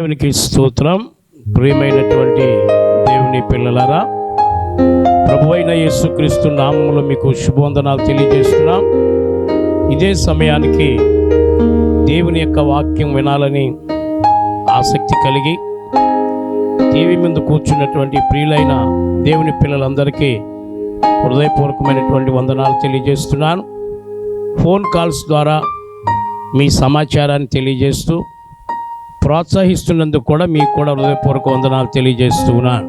దేవునికి స్తోత్రం. ప్రియమైనటువంటి దేవుని పిల్లలారా, ప్రభువైన యేసుక్రీస్తు నామములో మీకు శుభవందనాలు తెలియజేస్తున్నాం. ఇదే సమయానికి దేవుని యొక్క వాక్యం వినాలని ఆసక్తి కలిగి టీవీ ముందు కూర్చున్నటువంటి ప్రియులైన దేవుని పిల్లలందరికీ హృదయపూర్వకమైనటువంటి వందనాలు తెలియజేస్తున్నాను. ఫోన్ కాల్స్ ద్వారా మీ సమాచారాన్ని తెలియజేస్తూ ప్రోత్సహిస్తున్నందుకు కూడా మీకు కూడా హృదయపూర్వక వందనాలు తెలియజేస్తూ ఉన్నాను.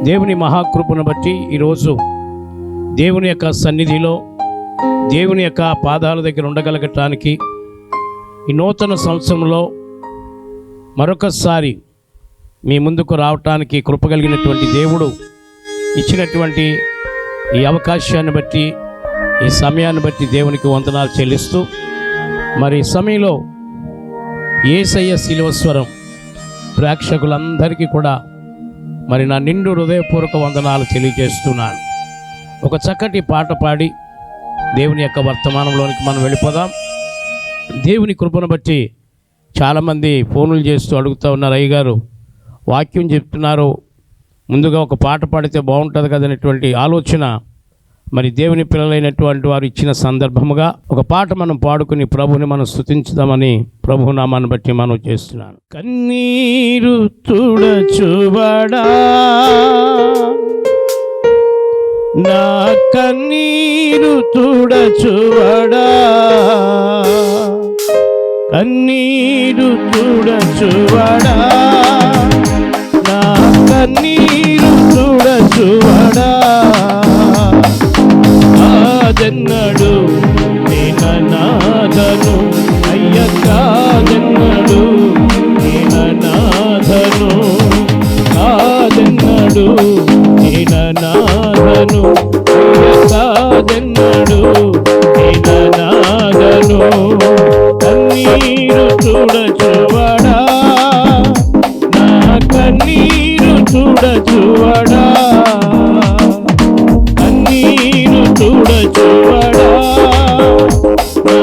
దేవుని మహాకృపను బట్టి ఈరోజు దేవుని యొక్క సన్నిధిలో దేవుని యొక్క పాదాల దగ్గర ఉండగలగటానికి ఈ నూతన సంవత్సరంలో మరొకసారి మీ ముందుకు రావటానికి కృప కలిగినటువంటి దేవుడు ఇచ్చినటువంటి ఈ అవకాశాన్ని బట్టి ఈ సమయాన్ని బట్టి దేవునికి వందనాలు చెల్లిస్తూ మరి ఈ సమయంలో యేసయ్య శిలువ స్వరం ప్రేక్షకులందరికీ కూడా మరి నా నిండు హృదయపూర్వక వందనాలు తెలియజేస్తున్నాను. ఒక చక్కటి పాట పాడి దేవుని యొక్క వర్తమానంలోనికి మనం వెళ్ళిపోదాం. దేవుని కృపను బట్టి చాలామంది ఫోన్లు చేస్తూ అడుగుతూ ఉన్నారు, అయ్యగారు వాక్యం చెప్తున్నారు, ముందుగా ఒక పాట పాడితే బాగుంటుంది కదనేటువంటి ఆలోచన మరి దేవుని పిల్లలైనటువంటి వారు ఇచ్చిన సందర్భముగా ఒక పాట మనం పాడుకుని ప్రభుని మనం స్తుతించుదామని ప్రభు నామాన్ని బట్టి మనం చేస్తున్నాను. కన్నీరు తుడచుబడా నా కన్నీరు తుడచుబడా, కన్నీరు తుడచుబడా నా కన్నీరు తుడచుబడా, కాదన్నడు నేననాథను అయ్య, కాదన్నడు నేననాథను, కాదన్నడు నేననాథను అయ్య, కాదన్నడు నేననాథను. కన్నీరు చూడచువడా నా కన్నీరు చూడచువడా, కన్నీరు చూడచువడా నా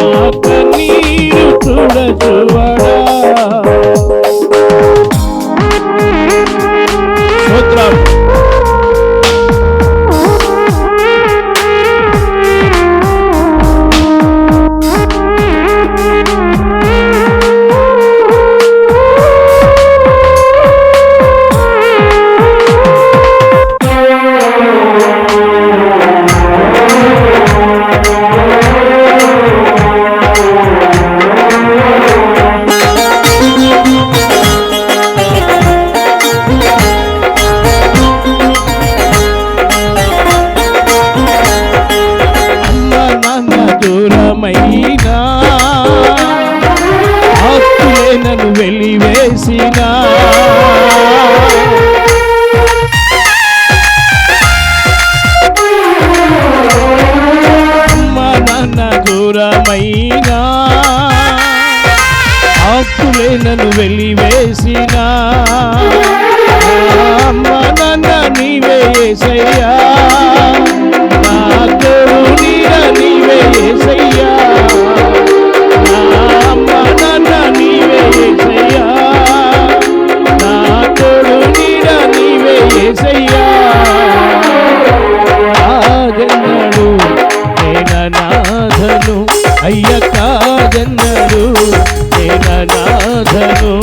కన్నీరు చూడచువడా. స్తోత్రం. దూరమైనా ఆస్తులే నన్ను వెలివేసినా, అమ్మ నాన్న దూరమైనా ఆస్తులే నన్ను వెలివేసినా, అమ్మ నాన్న నీవే యేసయ్యా, నా తోడు నీడ నీవే యేసయ్యా, నా అమ్మ నాన్న నీవే యేసయ్యా, నా తోడు నీడ నీవే యేసయ్యా. కాదన్నడు నేననాథను అయ్య, కాదన్నడు నేననాథను.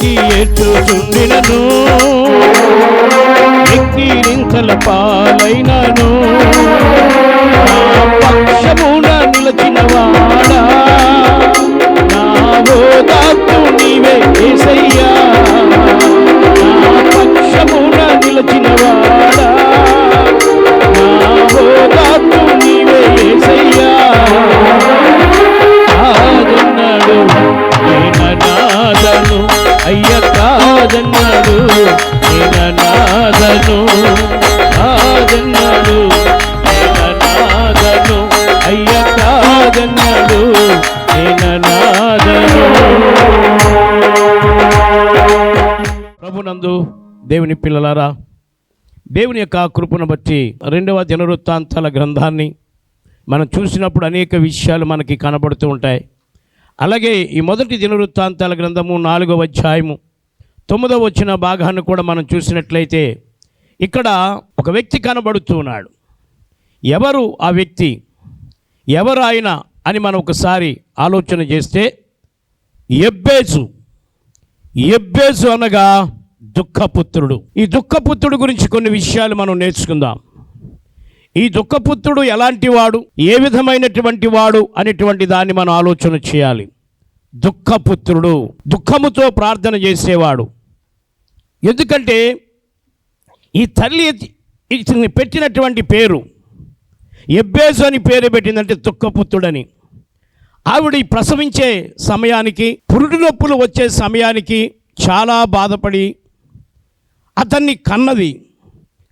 వెక్కి ఏడ్చుచుండినను, ఎక్కిరింతల పాలైనను, నా పక్షమున నిలచిన వాడా, నా ఓదార్పు నీవే యేసయ్యా, నా పక్షమున నిలచిన వాడా, నా ఓదార్పు నీవే యేసయ్యా. కాదన్నాడు నేననాదను, అయ్య కాదన్నాడు నేననాదను, కాదన్నాడు నేననాదను, అయ్య కాదన్నాడు నేననాదను. ప్రభునందు దేవుని పిల్లలారా, దేవుని యొక్క కృపను బట్టి 2వ దినవృత్తాంతాల గ్రంథాన్ని మనం చూసినప్పుడు అనేక విషయాలు మనకి కనబడుతూ ఉంటాయి. అలాగే ఈ మొదటి దినవృత్తాంతాల గ్రంథము 4వ అధ్యాయము 9వ వచ్చిన భాగాన్ని కూడా మనం చూసినట్లయితే ఇక్కడ ఒక వ్యక్తి కనబడుతూ ఉన్నాడు. ఎవరు ఆ వ్యక్తి, ఎవరు ఆయన అని మనం ఒకసారి ఆలోచన చేస్తే ఎబ్బేజు. ఎబ్బేజు అనగా దుఃఖపుత్రుడు. ఈ దుఃఖపుత్రుడు గురించి కొన్ని విషయాలు మనం నేర్చుకుందాం. ఈ దుఃఖపుత్రుడు ఎలాంటి వాడు, ఏ విధమైనటువంటి వాడు అనేటువంటి దాన్ని మనం ఆలోచన చేయాలి. దుఃఖపుత్రుడు దుఃఖముతో ప్రార్థన చేసేవాడు. ఎందుకంటే ఈ తల్లి ఇతన్ని పెట్టినటువంటి పేరు ఎబ్బేజు అని పేరు పెట్టిందంటే దుఃఖపుత్రుడని. ఆవిడ ప్రసవించే సమయానికి, పురుడు నొప్పులు వచ్చే సమయానికి చాలా బాధపడి అతన్ని కన్నది.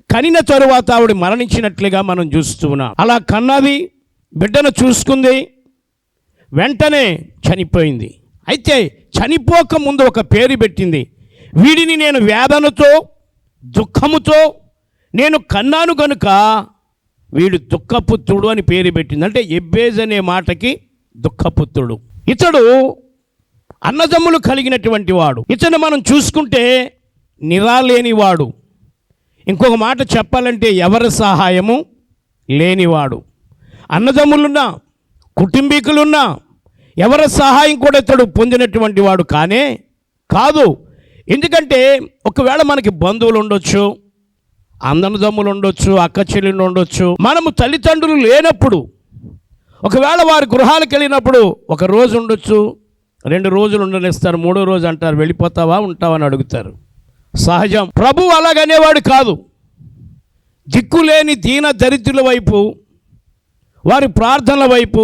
కనిన తరువాత ఆవిడ మరణించినట్లుగా మనం చూస్తూ ఉన్నాం. అలా కన్నది, బిడ్డను చూసుకుంది, వెంటనే చనిపోయింది. అయితే చనిపోక ముందు ఒక పేరు పెట్టింది. వీడిని నేను వేదనతో దుఃఖముతో నేను కన్నాను కనుక వీడు దుఃఖపుత్రుడు అని పేరు పెట్టింది. అంటే ఎబ్బేజ్ అనే మాటకి దుఃఖపుత్రుడు. ఇతడు అన్నదమ్ములు కలిగినటువంటి వాడు. ఇతను మనం చూసుకుంటే నిరాలేనివాడు. ఇంకొక మాట చెప్పాలంటే ఎవరి సహాయము లేనివాడు. అన్నదమ్ములున్నా, కుటుంబీకులున్నా ఎవరి సహాయం కూడా ఇతడు పొందినటువంటి వాడు కానే కాదు. ఎందుకంటే ఒకవేళ మనకి బంధువులు ఉండొచ్చు, అన్నదమ్ములు ఉండొచ్చు, అక్క చెల్లెలు ఉండొచ్చు. మనము తల్లిదండ్రులు లేనప్పుడు ఒకవేళ వారి గృహాలకు వెళ్ళినప్పుడు 1 రోజు ఉండొచ్చు, 2 రోజులు ఉండనిస్తారు, 3వ రోజు అంటారు వెళ్ళిపోతావా ఉంటావా అని అడుగుతారు. సహజం. ప్రభువు అలాగనేవాడు కాదు. దిక్కులేని దీన దరిద్రుల వైపు, వారి ప్రార్థనల వైపు,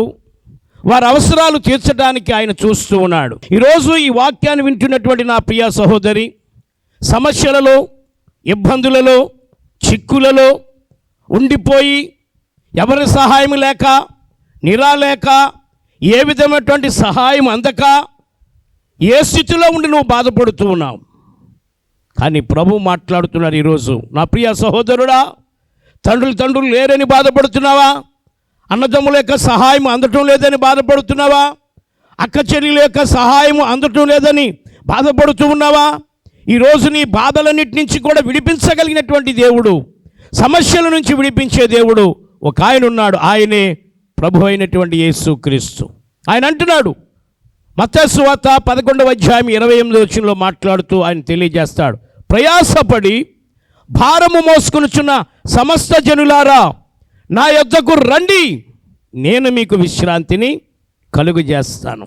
వారి అవసరాలు తీర్చడానికి ఆయన చూస్తూ ఉన్నాడు. ఈరోజు ఈ వాక్యాన్ని వింటున్నటువంటి నా ప్రియ సహోదరి, సమస్యలలో, ఇబ్బందులలో, చిక్కులలో ఉండిపోయి ఎవరి సహాయం లేక, నిరాలేక, ఏ విధమైనటువంటి సహాయం అందక, ఏ స్థితిలో ఉండి నువ్వు బాధపడుతూ ఉన్నావు. కానీ ప్రభు మాట్లాడుతున్నారు ఈరోజు. నా ప్రియ సహోదరుడా, తండ్రులు లేరని బాధపడుతున్నావా? అన్నదమ్ముల యొక్క సహాయం అందటం లేదని బాధపడుతున్నావా? అక్క చెల్లెల యొక్క సహాయం అందటం లేదని బాధపడుతూ ఉన్నావా? ఈరోజు నీ బాధలన్నిటి నుంచి కూడా విడిపించగలిగినటువంటి దేవుడు, సమస్యల నుంచి విడిపించే దేవుడు ఒక ఆయన ఉన్నాడు. ఆయనే ప్రభు అయినటువంటి యేసుక్రీస్తు. ఆయన అంటున్నాడు, మత్తయి సువార్త 11వ అధ్యాయం 28వ వచనంలో మాట్లాడుతూ ఆయన తెలియజేస్తాడు, ప్రయాసపడి భారము మోసుకొనుచున్న సమస్త జనులారా నా యొద్దకు రండి, నేను మీకు విశ్రాంతిని కలుగు చేస్తాను,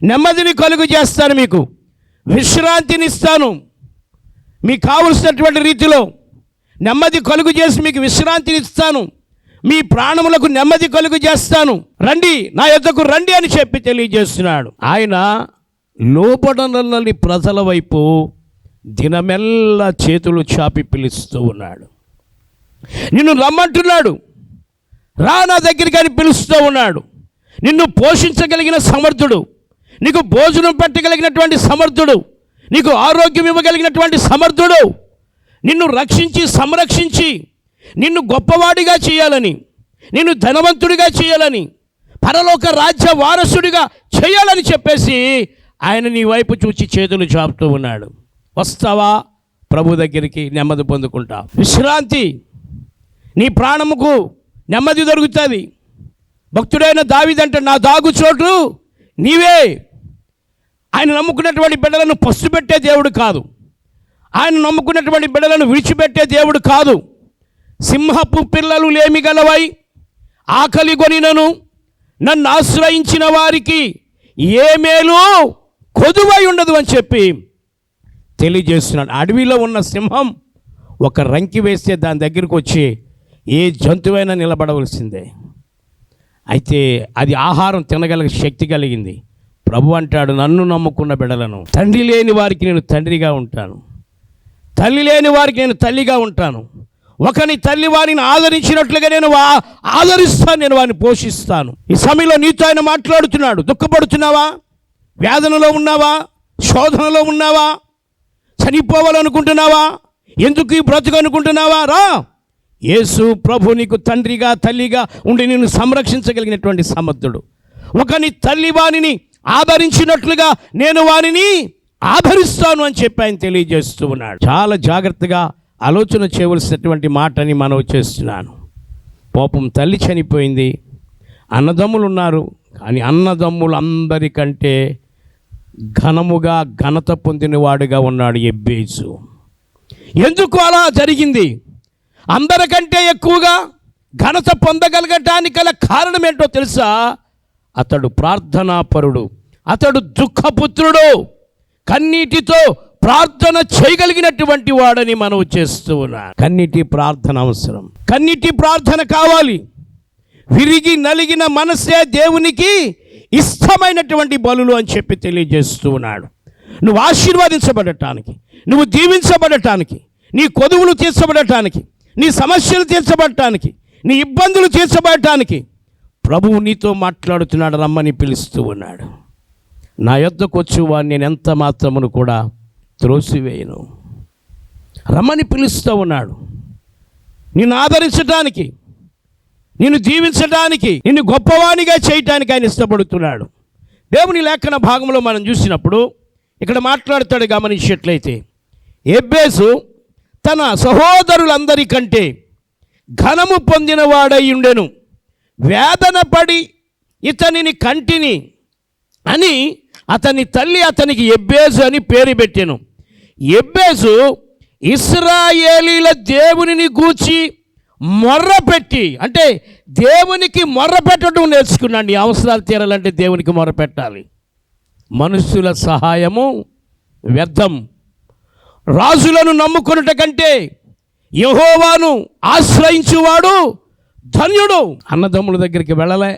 నెమ్మదిని కలుగు చేస్తాను, మీకు విశ్రాంతిని ఇస్తాను. మీకు కావలసినటువంటి రీతిలో నెమ్మది కలుగు చేసి మీకు విశ్రాంతిని ఇస్తాను, మీ ప్రాణములకు నెమ్మది కలుగు చేస్తాను, రండి నా యొద్దకు రండి అని చెప్పి తెలియజేస్తున్నాడు. ఆయన లోబడనల్లని ప్రజల వైపు దినమెల్లా చేతులు చాపి పిలుస్తూ ఉన్నాడు. నిన్ను రమ్మంటున్నాడు, రా నా దగ్గరికి అని పిలుస్తూ ఉన్నాడు. నిన్ను పోషించగలిగిన సమర్థుడు, నీకు భోజనం పెట్టగలిగినటువంటి సమర్థుడు, నీకు ఆరోగ్యం ఇవ్వగలిగినటువంటి సమర్థుడు, నిన్ను రక్షించి సంరక్షించి నిన్ను గొప్పవాడిగా చేయాలని, నిన్ను ధనవంతుడిగా చేయాలని, పరలోక రాజ్య వారసుడిగా చేయాలని చెప్పేసి ఆయన నీ వైపు చూచి చేతులు చాపుతూ ఉన్నాడు. వస్తావా ప్రభు దగ్గరికి, నెమ్మది పొందుకుంటా, విశ్రాంతి, నీ ప్రాణముకు నెమ్మది దొరుకుతుంది. భక్తుడైన దావీదంటే నా దాగు చోటు నీవే, ఆయన నమ్ముకున్నటువంటి బిడ్డలను పసుపెట్టే దేవుడు కాదు. ఆయన నమ్ముకున్నటువంటి బిడ్డలను విడిచిపెట్టే దేవుడు కాదు. సింహపు పిల్లలు లేమి గలవై ఆకలి గొనినను నన్ను ఆశ్రయించిన వారికి ఏ మేలు కొదువై ఉండదు అని చెప్పి తెలియజేస్తున్నాడు. అడవిలో ఉన్న సింహం ఒక రంకి వేస్తే దాని దగ్గరికి వచ్చి ఏ జంతువైనా నిలబడవలసిందే. అయితే అది ఆహారం తినగలిగే శక్తి కలిగింది. ప్రభు అంటాడు, నన్ను నమ్ముకున్న బిడ్డలను తండ్రి లేని వారికి నేను తండ్రిగా ఉంటాను, తల్లి లేని వారికి నేను తల్లిగా ఉంటాను. ఒకని తల్లి వారిని ఆదరించినట్లుగా నేను ఆదరిస్తాను, నేను వారిని పోషిస్తాను. ఈ సమయంలో నీతో ఆయన మాట్లాడుతున్నాడు. దుఃఖపడుతున్నావా? వేదనలో ఉన్నావా? శోధనలో ఉన్నావా? చనిపోవాలనుకుంటున్నావా? ఎందుకు ఈ బ్రతుకు అనుకుంటున్నావా? రా, యేసు ప్రభు నీకు తండ్రిగా తల్లిగా ఉండి నిన్ను సంరక్షించగలిగినటువంటి సమర్థుడు. ఒకని తల్లి వారిని ఆదరించినట్లుగా నేను వారిని ఆదరిస్తాను అని చెప్పి ఆయన తెలియజేస్తూ ఉన్నాడు. చాలా జాగ్రత్తగా ఆలోచన చేయవలసినటువంటి మాటని మనం చేస్తున్నాను. పాపం తల్లి చనిపోయింది, అన్నదమ్ములు ఉన్నారు, కానీ అన్నదమ్ములు అందరికంటే ఘనముగా ఘనత పొందినవాడుగా ఉన్నాడు ఎబ్బేసు. ఎందుకు అలా జరిగింది? అందరికంటే ఎక్కువగా ఘనత పొందగలగటానికి గల కారణం ఏంటో తెలుసా? అతడు ప్రార్థనాపరుడు, అతడు దుఃఖపుత్రుడు, కన్నీటితో ప్రార్థన చేయగలిగినటువంటి వాడని మనం చేస్తూ ఉన్నాం. కన్నీటి ప్రార్థన అవసరం, కన్నీటి ప్రార్థన కావాలి. విరిగి నలిగిన మనసే దేవునికి ఇష్టమైనటువంటి బలులు అని చెప్పి తెలియజేస్తూ ఉన్నాడు. నువ్వు ఆశీర్వదించబడటానికి, నువ్వు దీవించబడటానికి, నీ కొదువులు తీర్చబడటానికి, నీ సమస్యలు తీర్చబడటానికి, నీ ఇబ్బందులు తీర్చబడటానికి ప్రభువు నీతో మాట్లాడుతున్నాడు. రమ్మని పిలుస్తూ ఉన్నాడు. నా యొద్దకు వచ్చి వాడిని నేను ఎంత మాత్రమును కూడా త్రోసివేయను. రమ్మని పిలుస్తూ ఉన్నాడు. నిన్ను ఆదరించడానికి, నిన్ను దీవించడానికి, నిన్ను గొప్పవానిగా చేయటానికి ఆయన ఇష్టపడుతున్నాడు. దేవుని లేఖన భాగంలో మనం చూసినప్పుడు ఇక్కడ మాట్లాడతాడు. గమనించేట్లయితే ఎబ్బేసు తన సహోదరులందరికంటే ఘనము పొందినవాడై ఉండెను, వేదన పడి ఇతనిని కంటిని అని అతని తల్లి అతనికి ఎబ్బేసు అని పేరు పెట్టెను. ఎబ్బేసు ఇశ్రాయేలీల దేవునిని గూర్చి మొర్రపెట్టి, అంటే దేవునికి మొర్రపెట్టడం నేర్చుకున్నాడు. నీ అవసరాలు తీరాలంటే దేవునికి మొర్రపెట్టాలి. మనుషుల సహాయము వ్యర్థం. రాజులను నమ్ముకొనుట కంటే యెహోవాను ఆశ్రయించువాడు ధన్యుడు. అన్నదమ్ముల దగ్గరికి వెళ్ళలే,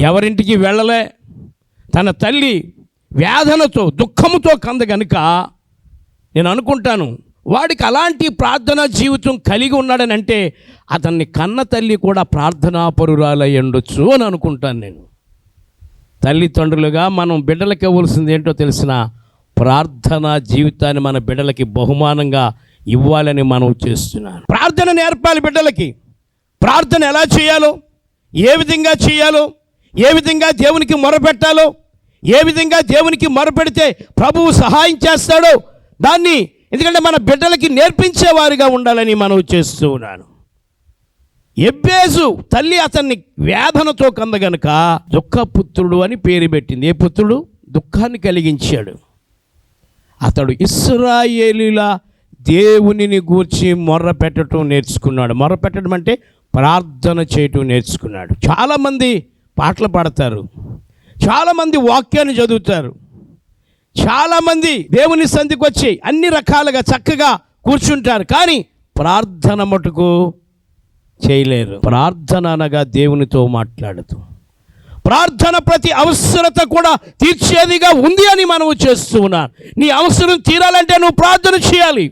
ఎవరింటికి వెళ్ళలే. తన తల్లి వేదనతో దుఃఖముతో కంద గనుక నేను అనుకుంటాను వాడికి అలాంటి ప్రార్థనా జీవితం కలిగి ఉన్నాడని అంటే అతన్ని కన్న తల్లి కూడా ప్రార్థనాపరురాలై ఉండొచ్చు అని అనుకుంటాను నేను. తల్లిదండ్రులుగా మనం బిడ్డలకి ఇవ్వాల్సింది ఏంటో తెలిసిన ప్రార్థనా జీవితాన్ని మన బిడ్డలకి బహుమానంగా ఇవ్వాలని మనం చేస్తున్నాను. ప్రార్థన నేర్పాలి బిడ్డలకి. ప్రార్థన ఎలా చేయాలో, ఏ విధంగా చేయాలో, ఏ విధంగా దేవునికి మొరపెట్టాలో, ఏ విధంగా దేవునికి మొరపెడితే ప్రభువు సహాయం చేస్తాడో దాన్ని, ఎందుకంటే మన బిడ్డలకి నేర్పించేవారిగా ఉండాలని మనం చేస్తూ ఉన్నాను. ఎబ్బేసు తల్లి అతన్ని వేదనతో కంద గనుక దుఃఖపుత్రుడు అని పేరు పెట్టింది. ఏ పుత్రుడు? దుఃఖాన్ని కలిగించాడు. అతడు ఇశ్రాయేలీల దేవునిని గూర్చి మొర్రపెట్టడం నేర్చుకున్నాడు. మొర్రపెట్టడం అంటే ప్రార్థన చేయటం నేర్చుకున్నాడు. చాలామంది పాటలు పాడతారు, చాలామంది వాక్యాన్ని చదువుతారు, చాలామంది దేవుని సంధికి వచ్చి అన్ని రకాలుగా చక్కగా కూర్చుంటారు, కానీ ప్రార్థన మటుకు చేయలేరు. ప్రార్థన అనగా దేవునితో మాట్లాడుతూ, ప్రార్థన ప్రతి అవసరత కూడా తీర్చేదిగా ఉంది అని మనము చేస్తూ ఉన్నాం. నీ అవసరం తీరాలంటే నువ్వు ప్రార్థన చేయాలి.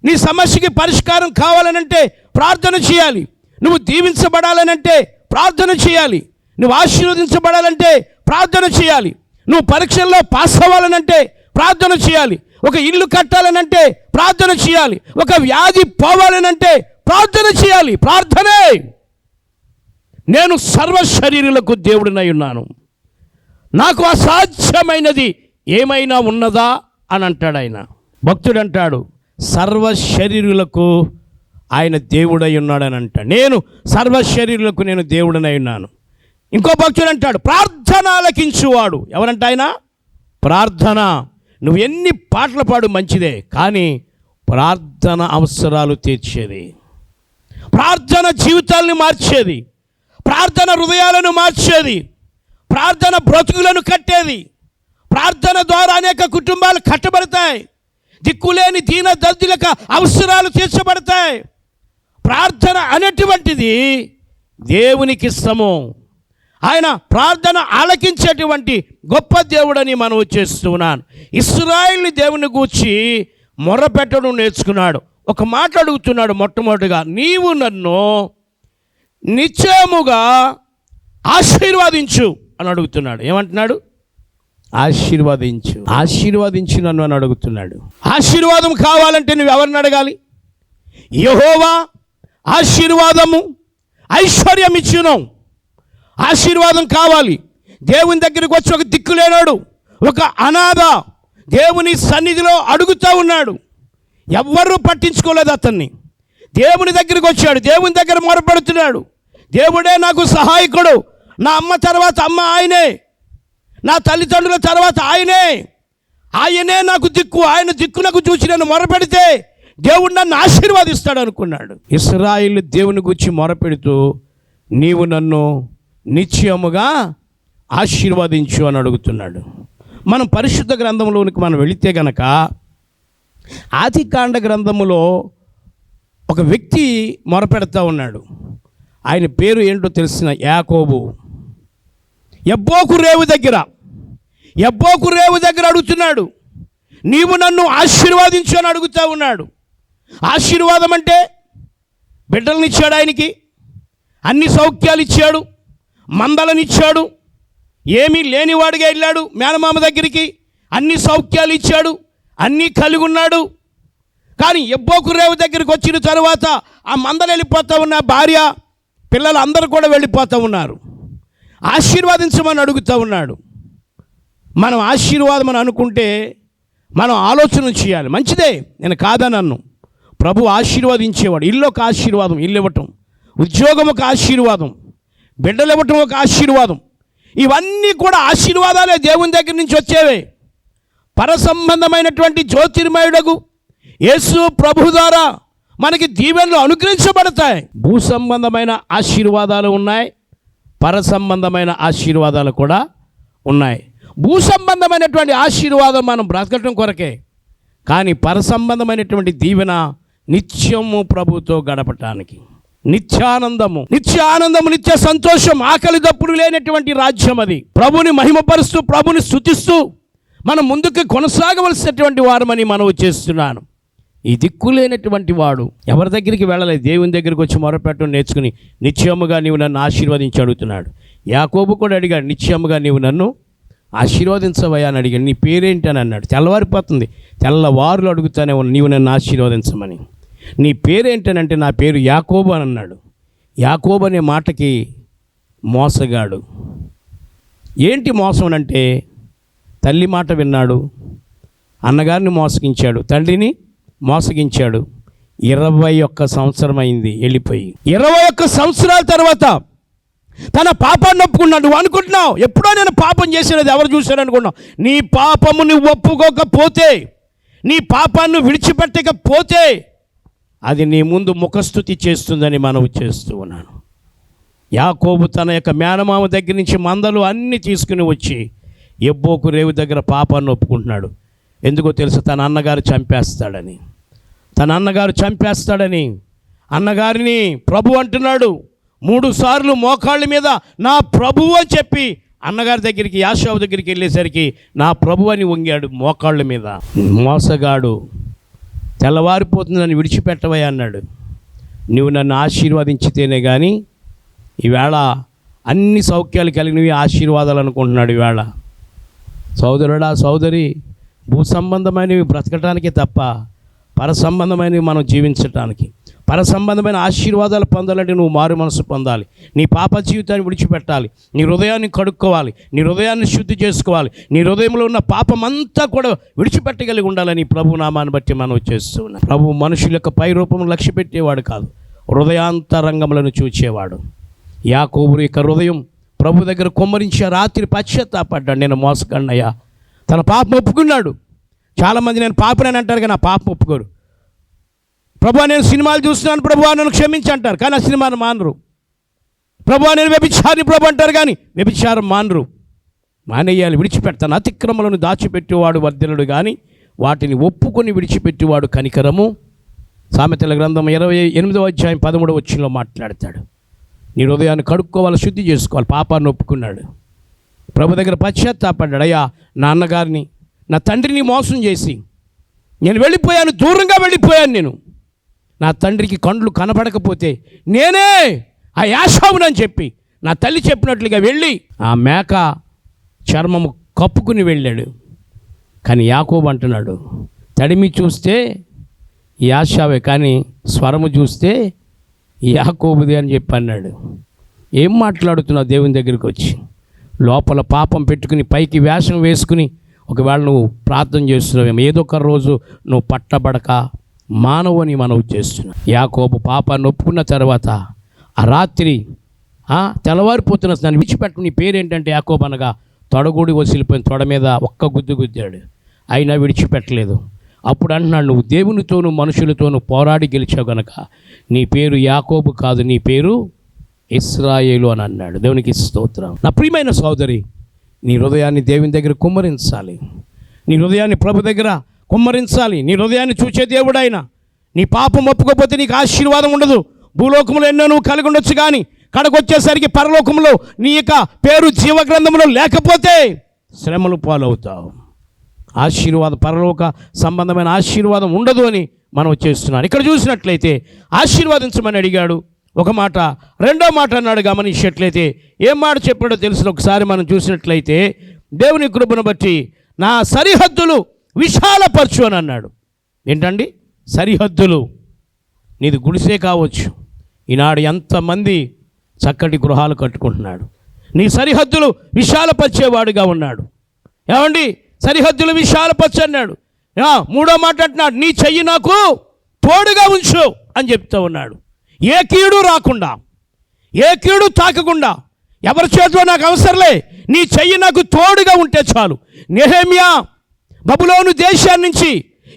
నీ సమస్యకి పరిష్కారం కావాలనంటే ప్రార్థన చేయాలి. నువ్వు దీవించబడాలనంటే ప్రార్థన చేయాలి. నువ్వు ఆశీర్వదించబడాలంటే ప్రార్థన చేయాలి. నువ్వు పరీక్షల్లో పాస్ అవ్వాలనంటే ప్రార్థన చేయాలి. ఒక ఇల్లు కట్టాలనంటే ప్రార్థన చేయాలి. ఒక వ్యాధి పోవాలనంటే ప్రార్థన చేయాలి. ప్రార్థనే. నేను సర్వ శరీరులకు దేవుడినై ఉన్నాను, నాకు అసాధ్యమైనది ఏమైనా ఉన్నదా అని అంటాడు ఆయన. భక్తుడు అంటాడు సర్వ శరీరులకు ఆయన దేవుడై ఉన్నాడని అంటాడు. నేను సర్వ శరీరులకు నేను దేవుడినై ఉన్నాను. ఇంకో భక్తుడు అంటాడు ప్రార్థన ఆలకించువాడు. ఎవరంట ఆయన? ప్రార్థన, నువ్వు ఎన్ని పాటలు పాడు మంచిదే, కానీ ప్రార్థన అవసరాలు తీర్చేది, ప్రార్థన జీవితాలను మార్చేది, ప్రార్థన హృదయాలను మార్చేది, ప్రార్థన బ్రతుకులను కట్టేది. ప్రార్థన ద్వారా అనేక కుటుంబాలు కట్టబడతాయి, దిక్కులేని దీన దరిద్రులకు అవసరాలు తీర్చబడతాయి. ప్రార్థన అనేటువంటిది దేవునికి ఇష్టము. ఆయన ప్రార్థన ఆలకించేటువంటి గొప్ప దేవుడని మనం చేస్తున్నాను. ఇశ్రాయేలు దేవుని గూర్చి మొర్రపెట్టడం నేర్చుకున్నాడు. ఒక మాట అడుగుతున్నాడు మొట్టమొదటిగా, నీవు నన్ను నిశ్చయముగా ఆశీర్వదించు అని అడుగుతున్నాడు. ఏమంటున్నాడు? ఆశీర్వదించు నన్ను అని అడుగుతున్నాడు. ఆశీర్వాదం కావాలంటే నువ్వు ఎవరిని అడగాలి? యెహోవా ఆశీర్వాదము ఐశ్వర్యం ఇచ్చును. ఆశీర్వాదం కావాలి. దేవుని దగ్గరికి వచ్చి ఒక దిక్కులేనాడు, ఒక అనాథ దేవుని సన్నిధిలో అడుగుతూ ఉన్నాడు. ఎవ్వరూ పట్టించుకోలేదు అతన్ని. దేవుని దగ్గరికి వచ్చాడు, దేవుని దగ్గర మొరపెడుతున్నాడు. దేవుడే నాకు సహాయకుడు, నా అమ్మ తర్వాత అమ్మ ఆయనే, నా తల్లిదండ్రుల తర్వాత ఆయనే నాకు దిక్కు, ఆయన దిక్కు నాకు చూసి నన్ను మొరపెడితే దేవుడు నన్ను ఆశీర్వాదిస్తాడు అనుకున్నాడు. ఇశ్రాయేలు దేవుని గురించి మొరపెడుతూ నీవు నన్ను నిశ్చయముగా ఆశీర్వదించు అని అడుగుతున్నాడు. మనం పరిశుద్ధ గ్రంథంలోనికి మనం వెళితే గనక ఆదికాండ గ్రంథములో ఒక వ్యక్తి మొరపెడతా ఉన్నాడు. ఆయన పేరు ఏంటో తెలిసిన యాకోబు. యబ్బోకు రేవు దగ్గర అడుగుతున్నాడు, నీవు నన్ను ఆశీర్వాదించు అని అడుగుతూ ఉన్నాడు. ఆశీర్వాదం అంటే బిడ్డలను ఇచ్చాడు, ఆయనకి అన్ని సౌఖ్యాలు ఇచ్చాడు, మందలనిచ్చాడు, ఏమీ లేనివాడిగా వెళ్ళాడు మేనమామ దగ్గరికి, అన్ని సౌఖ్యాలు ఇచ్చాడు, అన్నీ కలిగి ఉన్నాడు. కానీ యబ్బోకు రేవు దగ్గరికి వచ్చిన తర్వాత ఆ మందలు వెళ్ళిపోతూ ఉన్న భార్య పిల్లలు అందరూ కూడా వెళ్ళిపోతూ ఉన్నారు. ఆశీర్వాదించమని అడుగుతూ ఉన్నాడు. మనం ఆశీర్వాదం అని అనుకుంటే మనం ఆలోచన చేయాలి. మంచిదే, నేను కాదనన్ను. ప్రభు ఆశీర్వదించేవాడు. ఇల్లు ఒక ఆశీర్వాదం, ఇల్లు ఇవ్వటం, ఉద్యోగం ఒక ఆశీర్వాదం, బిడ్డలు ఇవ్వటం ఒక ఆశీర్వాదం. ఇవన్నీ కూడా ఆశీర్వాదాలే, దేవుని దగ్గర నుంచి వచ్చేవే. పరసంబంధమైనటువంటి జ్యోతిర్మయుడగు యేసు ప్రభు ద్వారా మనకి దీవెనలు అనుగ్రహించబడతాయి. భూ సంబంధమైన ఆశీర్వాదాలు ఉన్నాయి, పర సంబంధమైన ఆశీర్వాదాలు కూడా ఉన్నాయి. భూ సంబంధమైనటువంటి ఆశీర్వాదం మనం బ్రతకటం కొరకే, కానీ పర సంబంధమైనటువంటి దీవెన నిత్యము ప్రభుతో గడపటానికి. నిత్యానందము, నిత్య సంతోషం, ఆకలి దప్పుడు లేనటువంటి రాజ్యం అది. ప్రభుని మహిమపరుస్తూ, ప్రభుని స్తుతిస్తూ మనం ముందుకు కొనసాగవలసినటువంటి వారమని మనం చేస్తున్నాను. ఈ దిక్కు లేనటువంటి వాడు ఎవరి దగ్గరికి వెళ్ళలేదు, దేవుని దగ్గరికి వచ్చి మొరపెట్టడం నేర్చుకుని నిత్యముగా నీవు నన్ను ఆశీర్వదించి అడుగుతున్నాడు. యాకోబు కూడా అడిగాడు, నిత్యముగా నీవు నన్ను ఆశీర్వదించవయ్యా అని అడిగాడు. నీ పేరేంటి అని అన్నాడు. తెల్లవారిపోతుంది, తెల్లవారులు అడుగుతానే ఉన్నా నీవు నన్ను ఆశీర్వదించమని. నీ పేరేంటనంటే నా పేరు యాకోబు అని అన్నాడు. యాకోబు అనే మాటకి మోసగాడు. ఏంటి మోసం అంటే, తల్లి మాట విన్నాడు, అన్నగారిని మోసగించాడు, తండ్రిని మోసగించాడు. 21 సంవత్సరం అయింది వెళ్ళిపోయి. 21 సంవత్సరాల తర్వాత తన పాపాన్ని ఒప్పుకున్నాడు. నువ్వు అనుకుంటున్నావు ఎప్పుడో నేను పాపం చేసినది ఎవరు చూశారు అనుకున్నావు. నీ పాపము నువ్వు ఒప్పుకోకపోతే, నీ పాపాన్ని విడిచిపెట్టకపోతే అది నీ ముందు ముఖస్థుతి చేస్తుందని మనవి చేస్తూ ఉన్నాను. యాకోబు తన యొక్క మేనమామ దగ్గర నుంచి మందలు అన్నీ తీసుకుని వచ్చి యబ్బోకు రేవు దగ్గర పాపాన్ని ఒప్పుకుంటున్నాడు. ఎందుకో తెలుసు, తన అన్నగారు చంపేస్తాడని అన్నగారిని ప్రభు అంటున్నాడు. 3 సార్లు మోకాళ్ళ మీద నా ప్రభువు అని చెప్పి అన్నగారి దగ్గరికి, యాషోబు దగ్గరికి వెళ్ళేసరికి నా ప్రభు అని వంగాడు మోకాళ్ళ మీద. మోసగాడు. తెల్లవారిపోతుందని విడిచిపెట్టవయ్యా అన్నాడు. నువ్వు నన్ను ఆశీర్వదించితేనే కానీ, ఈవేళ అన్ని సౌఖ్యాలు కలిగినవి ఆశీర్వాదాలు అనుకుంటున్నాడు. ఈవేళ సోదరుడా, సోదరి, భూ సంబంధమైనవి బ్రతకటానికి తప్ప పర సంబంధమైనవి మనం జీవించటానికి, పర సంబంధమైన ఆశీర్వాదాలు పొందాలంటే నువ్వు మారు మనసు పొందాలి. నీ పాప జీవితాన్ని విడిచిపెట్టాలి, నీ హృదయాన్ని కడుక్కోవాలి, నీ హృదయాన్ని శుద్ధి చేసుకోవాలి, నీ హృదయంలో ఉన్న పాపమంతా కూడా విడిచిపెట్టగలిగి ఉండాలని ప్రభు నామాన్ని బట్టి మనం చేస్తున్నాం. ప్రభు మనుషుల యొక్క పై రూపం లక్ష్య పెట్టేవాడు కాదు, హృదయాంతరంగములను చూచేవాడు. యాకోబు యొక్క హృదయం ప్రభు దగ్గర కుమ్మరించి రాత్రి పశ్చాత్తాపడ్డాడు. నేను మోసగన్నయ్యా, తన పాపం ఒప్పుకున్నాడు. చాలామంది నేను పాపనని అంటారు కానీ ఆ పాపం ఒప్పుకోరు. ప్రభువా నేను సినిమాలు చూస్తున్నాను ప్రభువా నన్ను క్షమించి అంటారు, కానీ ఆ సినిమాను మానరు. ప్రభువా నేను వ్యభిచారిని ప్రభు అంటారు, కానీ వ్యభిచారం మానరు. మానేయాలి, విడిచిపెడతాను. అతిక్రమలను దాచిపెట్టేవాడు వర్ధిల్లుడు, కానీ వాటిని ఒప్పుకొని విడిచిపెట్టేవాడు కనికరము. సామెతల గ్రంథం 28వ అధ్యాయం 13వ వచనంలో మాట్లాడతాడు. నీ హృదయాన్ని కడుక్కోవాలి, శుద్ధి చేసుకోవాలి. పాపాన్ని ఒప్పుకున్నాడు, ప్రభు దగ్గర పశ్చాత్తాపడ్డాడు. అయ్యా నా అన్నగారిని, నా తండ్రిని మోసం చేసి నేను వెళ్ళిపోయాను, దూరంగా వెళ్ళిపోయాను. నేను నా తండ్రికి కండ్లు కనపడకపోతే నేనే ఆ యాషావునని చెప్పి నా తల్లి చెప్పినట్లుగా వెళ్ళి ఆ మేక చర్మము కప్పుకుని వెళ్ళాడు. కానీ యాకోబు అంటున్నాడు, తడిమి చూస్తే యాషావే, కానీ స్వరము చూస్తే యాకోబుదే అని చెప్పి అన్నాడు. ఏం మాట్లాడుతున్నావు దేవుని దగ్గరికి వచ్చి? లోపల పాపం పెట్టుకుని పైకి వేషం వేసుకుని ఒకవేళ నువ్వు ప్రార్థన చేస్తున్నావేమో, ఏదో ఒక రోజు నువ్వు పట్టబడక మానవుని మనవి చేస్తున్నావు. యాకోబు పాపాన్ని ఒప్పుకున్న తర్వాత ఆ రాత్రి తెల్లవారిపోతున్న దాన్ని విడిచిపెట్టు. నీ పేరేంటంటే యాకోబు అనగా తొడగూడి వసిలిపోయిన తొడ మీద ఒక్క గుద్దు గుద్దాడు, అయినా విడిచిపెట్టలేదు. అప్పుడు అంటున్నాడు, నువ్వు దేవునితోనూ మనుషులతోనూ పోరాడి గెలిచావు గనక నీ పేరు యాకోబు కాదు, నీ పేరు ఇశ్రాయేలు అని అన్నాడు. దేవునికి స్తోత్రం. నా ప్రియమైన సోదరి, నీ హృదయాన్ని దేవుని దగ్గర కుమ్మరించాలి. నీ హృదయాన్ని ప్రభు దగ్గర కుమ్మరించాలి. నీ హృదయాన్ని చూసే దేవుడైనా నీ పాపం ఒప్పుకోకపోతే నీకు ఆశీర్వాదం ఉండదు. భూలోకంలో ఎన్నో నువ్వు కలిగి ఉండొచ్చు, కానీ కడకొచ్చేసరికి పరలోకంలో నీ యొక్క పేరు జీవగ్రంథంలో లేకపోతే శ్రమలు పాలవుతావు. పరలోక సంబంధమైన ఆశీర్వాదం ఉండదు అని మనం చేస్తున్నాను. ఇక్కడ చూసినట్లయితే ఆశీర్వాదించమని అడిగాడు ఒక మాట, రెండో మాట అన్నాడు. గమనించినట్లయితే ఏం మాట చెప్పాడో తెలుసు. ఒకసారి మనం చూసినట్లయితే దేవుని కృపను బట్టి నా సరిహద్దులు విశాలపరచు అని అన్నాడు. ఏంటండి సరిహద్దులు? నీది గుడిసే కావచ్చు. ఈనాడు ఎంతమంది చక్కటి గృహాలు కట్టుకుంటున్నాడు. నీ సరిహద్దులు విశాలపరిచేవాడుగా ఉన్నాడు. ఏమండి సరిహద్దులు విశాలపరచు అన్నాడు. మూడో మాట అంటున్నాడు, నీ చెయ్యి నాకు తోడుగా ఉంచు అని చెప్తూ ఉన్నాడు. ఏ కీడు రాకుండా, ఏ కీడు తాకకుండా, ఎవరి చేతిలో నాకు అవసరంలే, నీ చెయ్యి నాకు తోడుగా ఉంటే చాలు. నెహెమ్యా బబులోను దేశాన్ని నుంచి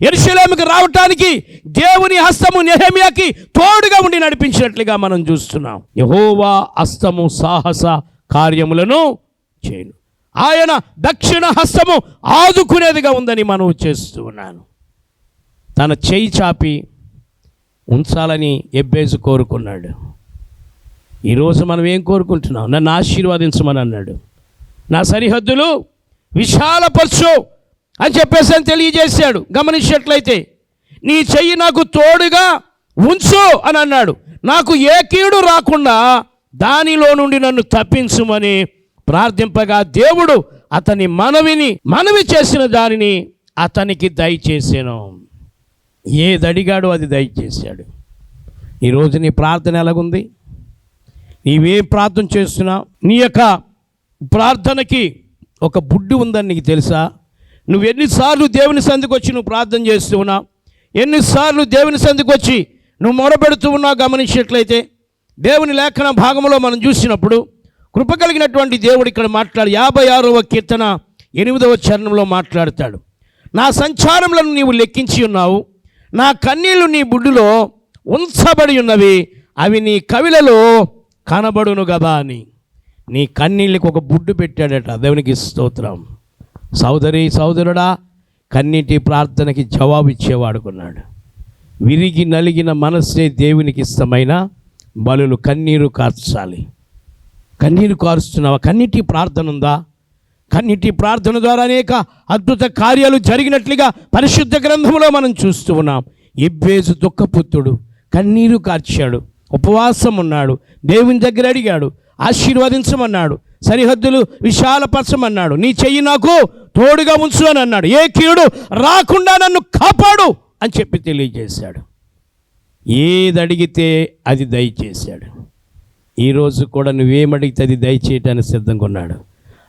యెరూషలేముకు రావటానికి దేవుని హస్తము నెహెమ్యాకి తోడుగా ఉండి నడిపించినట్లుగా మనం చూస్తున్నాం. యెహోవా హస్తము సాహస కార్యములను చేయను, ఆయన దక్షిణ హస్తము ఆదుకునేదిగా ఉందని మనం చేస్తూ ఉన్నాను. తన చేయి చాపి ఉంచాలని ఎబ్బేజు కోరుకున్నాడు. ఈరోజు మనం ఏం కోరుకుంటున్నాం? నన్ను ఆశీర్వదించమని అన్నాడు. నా సరిహద్దులు విశాలపరచు అని చెప్పేసి అని తెలియజేశాడు. గమనించినట్లయితే నీ చెయ్యి నాకు తోడుగా ఉంచు అని అన్నాడు. నాకు ఏ కీడు రాకుండా దానిలో నుండి నన్ను తప్పించుమని ప్రార్థింపగా దేవుడు అతని మనవి చేసిన దానిని అతనికి దయచేసాను. ఏది అడిగాడో అది దయచేశాడు. ఈరోజు నీ ప్రార్థన ఎలాగుంది? నీవేం ప్రార్థన చేస్తున్నావు? నీ యొక్క ప్రార్థనకి ఒక బుడ్డి ఉందని నీకు తెలుసా? నువ్వు ఎన్నిసార్లు దేవుని సంధికి వచ్చి నువ్వు ప్రార్థన చేస్తూ ఉన్నావు, ఎన్నిసార్లు దేవుని సంధికి వచ్చి నువ్వు మొరపెడుతూ ఉన్నావు. గమనించినట్లయితే దేవుని లేఖన భాగంలో మనం చూసినప్పుడు కృప కలిగినటువంటి దేవుడు ఇక్కడ మాట్లాడు 56వ కీర్తన 8వ చరణంలో మాట్లాడతాడు. నా సంచారములను నీవు లెక్కించి ఉన్నావు, నా కన్నీళ్లు నీ బుడ్డులో ఉంచబడి ఉన్నవి, అవి నీ కవిలలో కనబడును కదా అని. నీ కన్నీళ్ళకి ఒక బుడ్డు పెట్టాడట. దేవునికి స్తోత్రం. సోదరి సోదరుడా, కన్నీటి ప్రార్థనకి జవాబు ఇచ్చేవాడుకున్నాడు. విరిగి నలిగిన మనస్సే దేవునికి ఇష్టమైన బలులు. కన్నీరు కార్చాలి. కన్నీరు కారుస్తున్నావా? కన్నీటి ప్రార్థన ఉందా? కన్నీటి ప్రార్థన ద్వారా అనేక అద్భుత కార్యాలు జరిగినట్లుగా పరిశుద్ధ గ్రంథంలో మనం చూస్తూ ఉన్నాం. ఎబ్బేజు దుఃఖపుత్రుడు కన్నీరు కార్చాడు, ఉపవాసం ఉన్నాడు, దేవుని దగ్గర అడిగాడు, ఆశీర్వదించమన్నాడు, సరిహద్దులు విశాలపరచమన్నాడు, నీ చెయ్యి నాకు తోడుగా ఉంచు అని అన్నాడు. ఏ కీడు రాకుండా నన్ను కాపాడు అని చెప్పి తెలియజేశాడు. ఏది అడిగితే అది దయచేశాడు. ఈరోజు కూడా నువ్వేమడిగితే అది దయచేయటానికి సిద్ధంగా ఉన్నాడు.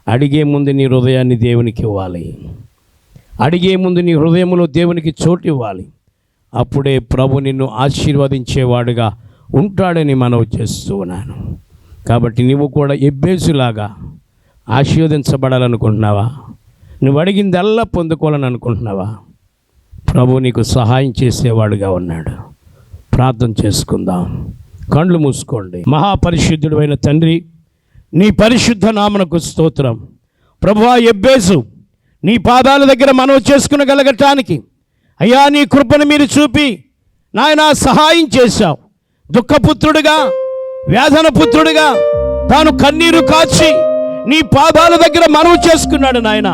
అడిగే ముందు నీ హృదయాన్ని దేవునికి ఇవ్వాలి. అడిగే ముందు నీ హృదయంలో దేవునికి చోటు ఇవ్వాలి. అప్పుడే ప్రభు నిన్ను ఆశీర్వదించేవాడుగా ఉంటాడని మనవి చేస్తూ ఉన్నాను. కాబట్టి నువ్వు కూడా ఎబ్బేసులాగా ఆశీర్వదించబడాలనుకుంటున్నావా? నువ్వు అడిగిందల్లా పొందుకోవాలని అనుకుంటున్నావా? ప్రభు నీకు సహాయం చేసేవాడుగా ఉన్నాడు. ప్రార్థన చేసుకుందాం. కళ్ళు మూసుకోండి. మహాపరిశుద్ధుడు అయిన తండ్రి, నీ పరిశుద్ధ నామమునకు స్తోత్రం. ప్రభువా, ఎబ్బేసు నీ పాదాల దగ్గర మనవి చేసుకునగలగటానికి అయ్యా నీ కృపను మీరు చూపి నాయన సహాయం చేశావు. దుఃఖపుత్రుడిగా, వేదన పుత్రుడిగా తాను కన్నీరు కాచి నీ పాదాల దగ్గర మనవి చేసుకున్నాడు. నాయన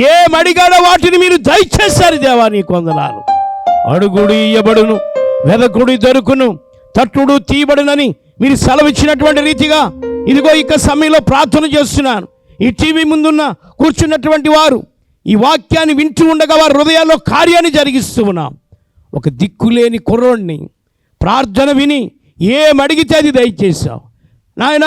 ఏమడిగాడో వాటిని మీరు దయచేశారు దేవా, నీకు వందనాలు. అడుగుడు ఇయ్యబడును, వెదకుడు దొరుకును, తట్టుడు తీయబడునని మీరు సెలవిచ్చినటువంటి రీతిగా ఇదిగో ఇక సమయంలో ప్రార్థన చేస్తున్నాను. ఈ టీవీ ముందున్న కూర్చున్నటువంటి వారు ఈ వాక్యాన్ని వింటూ ఉండగా వారి హృదయాల్లో కార్యాన్ని జరిగిస్తూ ఉన్నాం. ఒక దిక్కులేని కుర్రోడిని ప్రార్థన విని ఏమడిగితే అది దయచేశావు నాయన.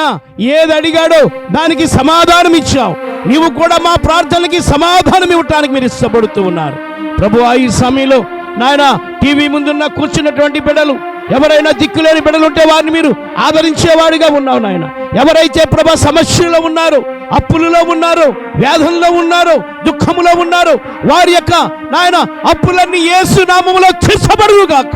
ఏది అడిగాడో దానికి సమాధానం ఇచ్చావు. నీవు కూడా మా ప్రార్థనలకి సమాధానం ఇవ్వటానికి మీరు ఇష్టపడుతూ ఉన్నారు. ప్రభువా, ఈ సమయంలో నాయన టీవీ ముందున్న కూర్చున్నటువంటి బిడ్డలు, ఎవరైనా దిక్కులేని బిడ్డలు ఉంటే వారిని మీరు ఆదరించేవాడిగా ఉన్నావు నాయన. ఎవరైతే ప్రభా సమస్యలో ఉన్నారు, అప్పులలో ఉన్నారు, వేదనలో ఉన్నారు, దుఃఖములో ఉన్నారు, వారి యొక్క నాయన అప్పులన్నీ యేసు నామములో తీర్చబడునుగాక.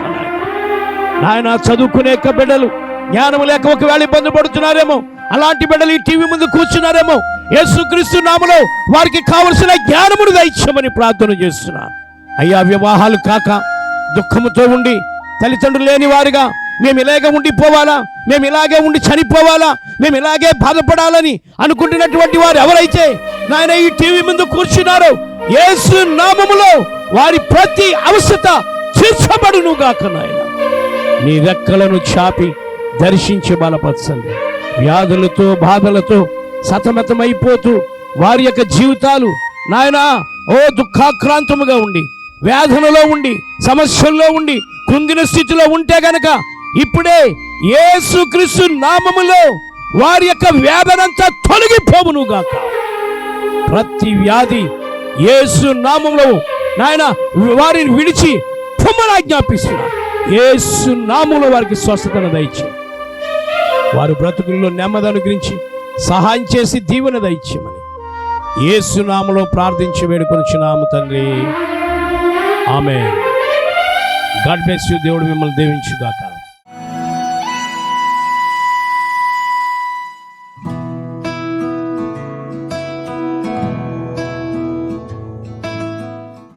నాయన చదువుకునే బిడ్డలు జ్ఞానం లేక ఒకవేళ ఇబ్బంది పడుతున్నారేమో, అలాంటి బిడ్డలు ఈ టీవీ ముందు కూర్చున్నారేమో, యేసుక్రీస్తు నామములో వారికి కావలసిన జ్ఞానమును దయచేయమని ప్రార్థన చేస్తున్నాను. అయ్యా, వివాహాలు కాక దుఃఖముతో ఉండి తల్లిదండ్రులు లేని వారుగా మేము ఇలాగే ఉండిపోవాలా, మేము ఇలాగే ఉండి చనిపోవాలా, మేము ఇలాగే బాధపడాలని అనుకుంటున్నటువంటి వారు ఎవరైతే నాయన ఈ టీవీ ముందు కూర్చున్నారో, యేసు నామములో వారి ప్రతి అవసరత తీర్చబడునుగాక. నాయన నీ రెక్కలను చాపి దర్శించి బలపరచండి. వ్యాధులతో బాధలతో సతమతమైపోతూ వారి యొక్క జీవితాలు నాయన దుఃఖాక్రాంతముగా ఉండి, వేదనలో ఉండి, సమస్యల్లో ఉండి, కృంగిన స్థితిలో ఉంటే గనక ఇప్పుడే యేసుక్రీస్తు నామములో వారి యొక్క వేదనంతా తొలగిపోవునుగాక. ప్రతి వ్యాధి యేసు నామములో నాయన వారిని విడిచి పొమ్మని ఆజ్ఞాపిస్తున్నా. యేసు నామములో వారికి స్వస్థతను దయచేయి. వారి బ్రతుకుల్లో నెమ్మది అనుగ్రహించి సహాయం చేసి దీవెన దయచేయమని యేసు నామములో ప్రార్థించి వేడుకొనుచున్నాము తండ్రి. ఆమేన్. God bless you. దేవుడు మిమ్మల్ని దీవించుగాక.